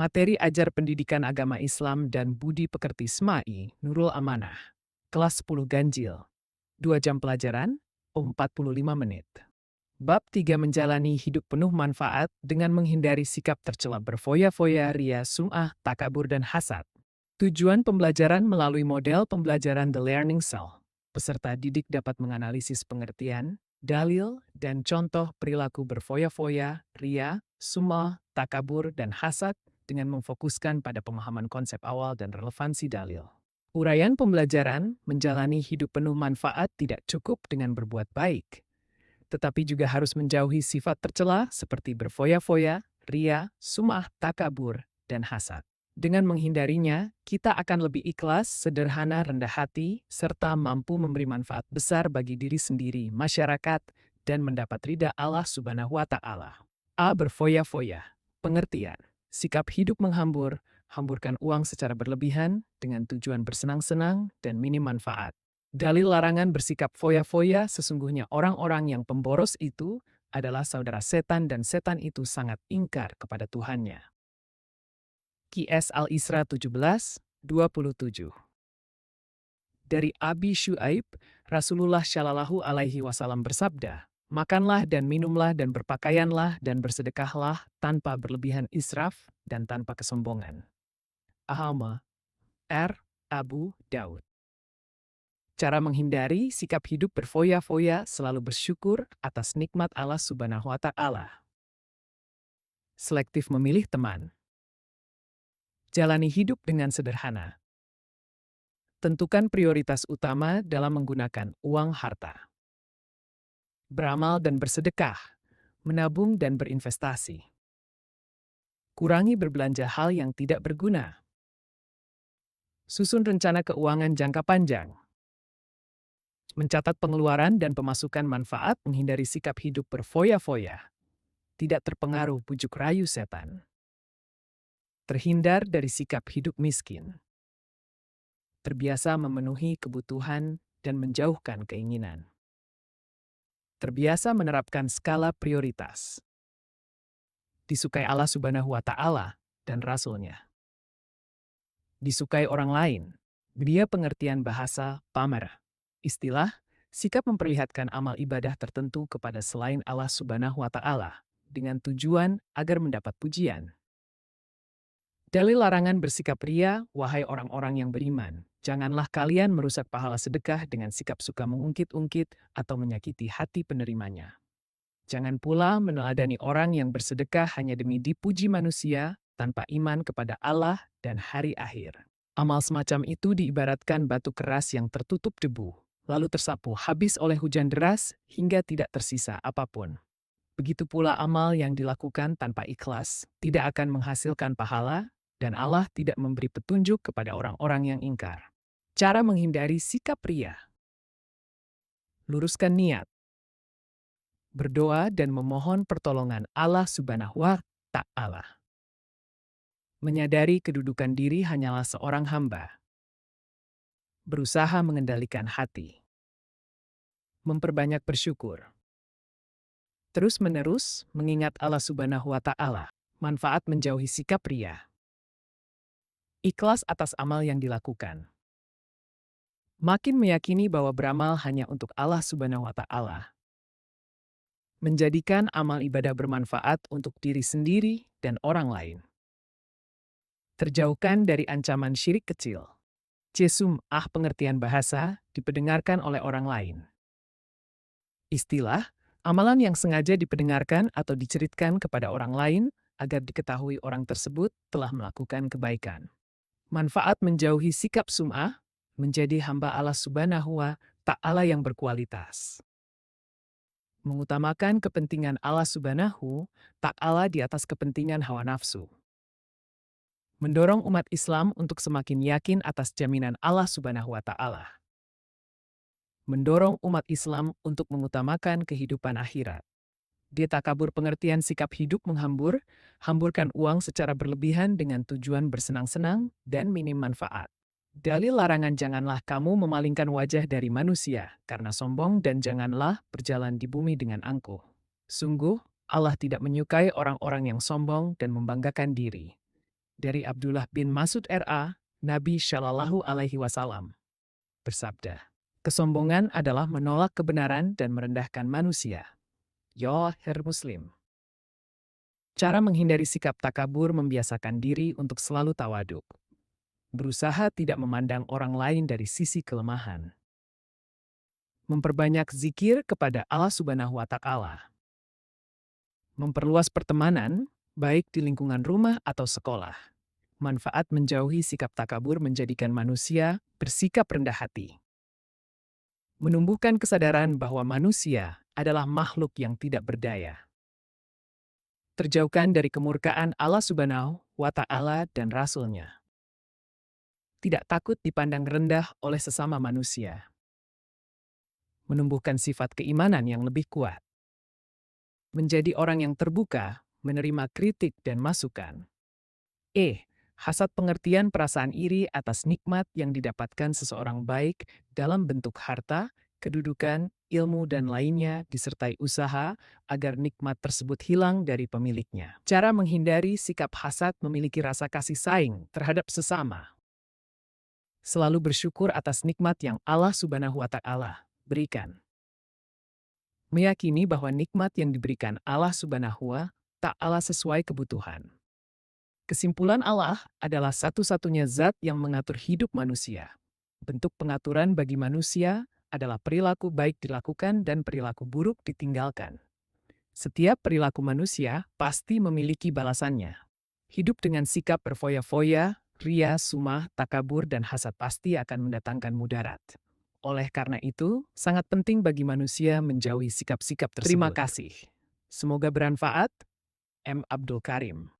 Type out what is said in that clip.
Materi ajar pendidikan agama Islam dan budi pekerti SMAI, Nurul Amanah. Kelas 10 Ganjil. 2 jam pelajaran, 45 menit. Bab 3 menjalani hidup penuh manfaat dengan menghindari sikap tercela berfoya-foya, ria, sum'ah, takabur, dan hasad. Tujuan pembelajaran melalui model pembelajaran The Learning Cell. Peserta didik dapat menganalisis pengertian, dalil, dan contoh perilaku berfoya-foya, ria, sum'ah, takabur, dan hasad dengan memfokuskan pada pemahaman konsep awal dan relevansi dalil. Uraian pembelajaran menjalani hidup penuh manfaat tidak cukup dengan berbuat baik, tetapi juga harus menjauhi sifat tercela seperti berfoya-foya, ria, sum'ah, takabur, dan hasad. Dengan menghindarinya, kita akan lebih ikhlas, sederhana, rendah hati, serta mampu memberi manfaat besar bagi diri sendiri, masyarakat, dan mendapat ridha Allah Subhanahu wa Ta'ala. A. Berfoya-foya. Pengertian. Sikap hidup menghambur, hamburkan uang secara berlebihan dengan tujuan bersenang-senang dan minim manfaat. Dalil larangan bersikap foya-foya sesungguhnya orang-orang yang pemboros itu adalah saudara setan dan setan itu sangat ingkar kepada Tuhannya. Qs Al-Isra 17:27. Dari Abi Syuaib, Rasulullah Shallallahu Alaihi Wasallam bersabda, makanlah dan minumlah dan berpakaianlah dan bersedekahlah tanpa berlebihan israf dan tanpa kesombongan. Ahama, R. Abu Daud. Cara menghindari sikap hidup berfoya-foya selalu bersyukur atas nikmat Allah Subhanahu wa Ta'ala. Selektif memilih teman. Jalani hidup dengan sederhana. Tentukan prioritas utama dalam menggunakan uang harta. Beramal dan bersedekah, menabung dan berinvestasi. Kurangi berbelanja hal yang tidak berguna. Susun rencana keuangan jangka panjang. Mencatat pengeluaran dan pemasukan manfaat menghindari sikap hidup berfoya-foya. Tidak terpengaruh bujuk rayu setan. Terhindar dari sikap hidup miskin. Terbiasa memenuhi kebutuhan dan menjauhkan keinginan. Terbiasa menerapkan skala prioritas. Disukai Allah Subhanahu wa Ta'ala dan Rasul-Nya. Disukai orang lain. Dia pengertian bahasa pamer. Istilah, sikap memperlihatkan amal ibadah tertentu kepada selain Allah Subhanahu wa Ta'ala dengan tujuan agar mendapat pujian. Dalil larangan bersikap ria, wahai orang-orang yang beriman. Janganlah kalian merusak pahala sedekah dengan sikap suka mengungkit-ungkit atau menyakiti hati penerimanya. Jangan pula meneladani orang yang bersedekah hanya demi dipuji manusia tanpa iman kepada Allah dan hari akhir. Amal semacam itu diibaratkan batu keras yang tertutup debu, lalu tersapu habis oleh hujan deras hingga tidak tersisa apapun. Begitu pula amal yang dilakukan tanpa ikhlas tidak akan menghasilkan pahala, dan Allah tidak memberi petunjuk kepada orang-orang yang ingkar. Cara menghindari sikap ria. Luruskan niat. Berdoa dan memohon pertolongan Allah Subhanahu wa Ta'ala. Menyadari kedudukan diri hanyalah seorang hamba. Berusaha mengendalikan hati. Memperbanyak bersyukur. Terus-menerus mengingat Allah Subhanahu wa Ta'ala. Manfaat menjauhi sikap ria. Ikhlas atas amal yang dilakukan. Makin meyakini bahwa beramal hanya untuk Allah Subhanahu wa Ta'ala. Menjadikan amal ibadah bermanfaat untuk diri sendiri dan orang lain. Terjauhkan dari ancaman syirik kecil. Jesum'ah pengertian bahasa dipendengarkan oleh orang lain. Istilah, amalan yang sengaja dipendengarkan atau diceritkan kepada orang lain agar diketahui orang tersebut telah melakukan kebaikan. Manfaat menjauhi sikap sum'ah, menjadi hamba Allah Subhanahu wa Ta'ala yang berkualitas. Mengutamakan kepentingan Allah Subhanahu Ta'ala di atas kepentingan hawa nafsu. Mendorong umat Islam untuk semakin yakin atas jaminan Allah Subhanahu wa Ta'ala. Mendorong umat Islam untuk mengutamakan kehidupan akhirat. Dia takabur pengertian sikap hidup menghambur, hamburkan uang secara berlebihan dengan tujuan bersenang-senang dan minim manfaat. Dalil larangan janganlah kamu memalingkan wajah dari manusia karena sombong dan janganlah berjalan di bumi dengan angkuh. Sungguh, Allah tidak menyukai orang-orang yang sombong dan membanggakan diri. Dari Abdullah bin Mas'ud RA, Nabi Shallallahu Alaihi Wasallam bersabda, kesombongan adalah menolak kebenaran dan merendahkan manusia. Her Muslim. Cara menghindari sikap takabur membiasakan diri untuk selalu tawaduk. Berusaha tidak memandang orang lain dari sisi kelemahan. Memperbanyak zikir kepada Allah Subhanahu wa Ta'ala. Memperluas pertemanan, baik di lingkungan rumah atau sekolah. Manfaat menjauhi sikap takabur menjadikan manusia bersikap rendah hati. Menumbuhkan kesadaran bahwa manusia adalah makhluk yang tidak berdaya. Terjauhkan dari kemurkaan Allah Subhanahu wa Ta'ala dan Rasul-Nya. Tidak takut dipandang rendah oleh sesama manusia. Menumbuhkan sifat keimanan yang lebih kuat. Menjadi orang yang terbuka, menerima kritik dan masukan. Hasad pengertian perasaan iri atas nikmat yang didapatkan seseorang baik dalam bentuk harta, kedudukan, ilmu dan lainnya disertai usaha agar nikmat tersebut hilang dari pemiliknya. Cara menghindari sikap hasad memiliki rasa kasih sayang terhadap sesama. Selalu bersyukur atas nikmat yang Allah Subhanahu wa Ta'ala berikan. Meyakini bahwa nikmat yang diberikan Allah Subhanahu wa Ta'ala sesuai kebutuhan. Kesimpulan Allah adalah satu-satunya zat yang mengatur hidup manusia. Bentuk pengaturan bagi manusia adalah perilaku baik dilakukan dan perilaku buruk ditinggalkan. Setiap perilaku manusia pasti memiliki balasannya. Hidup dengan sikap berfoya-foya, ria, sumah, takabur, dan hasad pasti akan mendatangkan mudarat. Oleh karena itu, sangat penting bagi manusia menjauhi sikap-sikap tersebut. Terima kasih. Semoga bermanfaat. M. Abdul Karim.